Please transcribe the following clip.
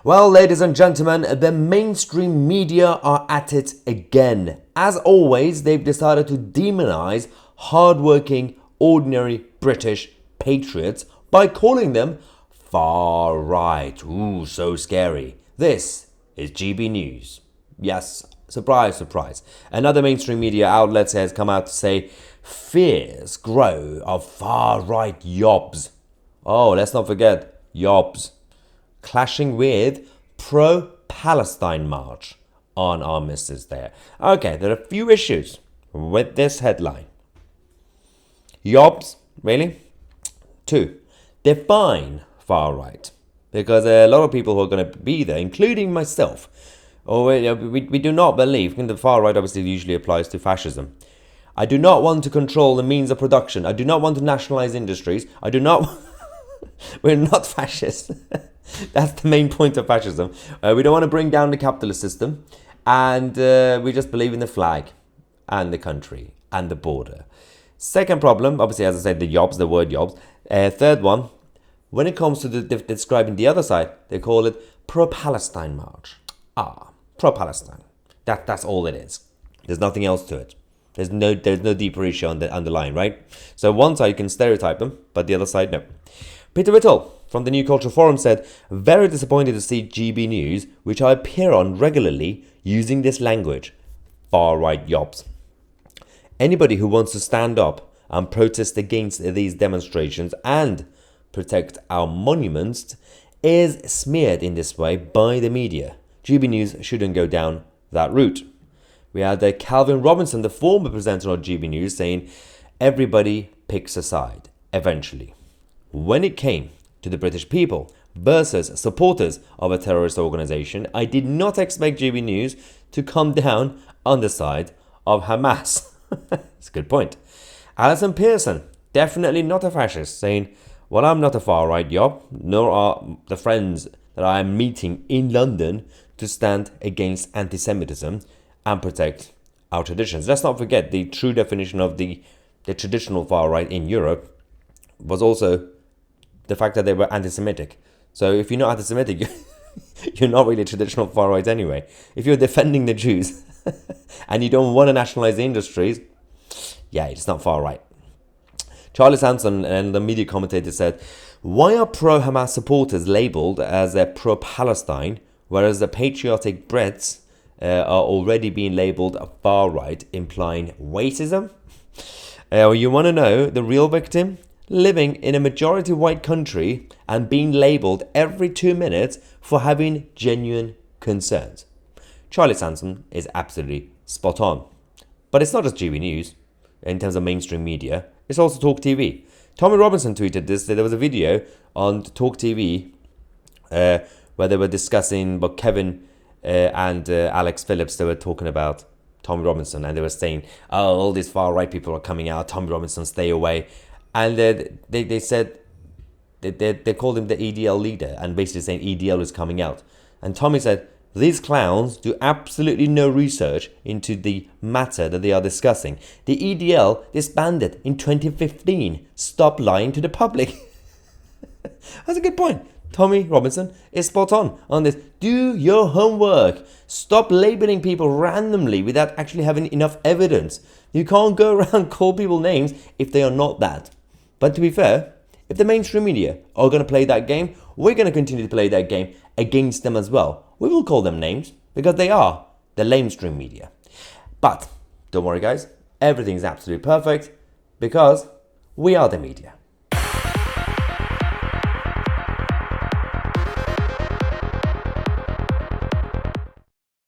Well, ladies and gentlemen, the mainstream media are at it again. As always, they've decided to demonize hardworking, ordinary British patriots by calling them far right. Ooh, so scary. This is GB News. Yes, surprise, surprise. Another mainstream media outlet has come out to say fears grow of far right Yobs. Oh, let's not forget Yobs clashing with pro-Palestine march on armistice there. Okay, there are a few issues with this headline. Yobs, really? 2. Define far right. Because a lot of people who are going to be there, including myself, we do not believe, and the far right obviously usually applies to fascism. I do not want to control the means of production. I do not want to nationalize industries. I do not... We're not fascists. That's the main point of fascism. We don't want to bring down the capitalist system. And we just believe in the flag and the country and the border. Second problem, obviously, as I said, the Yobs, the word Yobs. Third one, when it comes to describing the other side, they call it pro-Palestine march. Pro-Palestine. That's all it is. There's nothing else to it. There's no deeper issue on the underlying, right? So one side you can stereotype them, but the other side, no. Peter Whittle from the New Culture Forum said, very disappointed to see GB News, which I appear on regularly, using this language. Far-right Yobs. Anybody who wants to stand up and protest against these demonstrations and protect our monuments is smeared in this way by the media. GB News shouldn't go down that route. We had Calvin Robinson, the former presenter on GB News, saying, everybody picks a side, eventually. When it came to the British people versus supporters of a terrorist organization, I did not expect GB News to come down on the side of Hamas. That's a good point. Alison Pearson, definitely not a fascist, saying, well, I'm not a far-right Yob, nor are the friends that I am meeting in London to stand against anti-Semitism and protect our traditions. Let's not forget the true definition of the traditional far-right in Europe was also the fact that they were anti-Semitic. So if you're not anti-Semitic, you're not really traditional far-right anyway. If you're defending the Jews and you don't want to nationalize the industries, yeah, it's not far-right. Charlie Sanson and the media commentator said, why are pro-Hamas supporters labelled as pro-Palestine, whereas the patriotic Brits are already being labelled far-right, implying racism? You want to know the real victim? Living in a majority white country and being labelled every 2 minutes for having genuine concerns. Charlie Sanson is absolutely spot on. But it's not just GB News in terms of mainstream media, it's also Talk TV. Tommy Robinson tweeted this, that there was a video on Talk TV where they were discussing, but Kevin and Alex Phillips, they were talking about Tommy Robinson, and they were saying, oh, all these far right people are coming out, Tommy Robinson, stay away. And they said, they called him the EDL leader, and basically saying EDL is coming out. And Tommy said, these clowns do absolutely no research into the matter that they are discussing. The EDL disbanded in 2015. Stop lying to the public. That's a good point. Tommy Robinson is spot on this. Do your homework. Stop labeling people randomly without actually having enough evidence. You can't go around call people names if they are not that. But to be fair, if the mainstream media are going to play that game, we're going to continue to play that game against them as well. We will call them names because they are the lamestream media. But don't worry, guys. Everything's absolutely perfect because we are the media.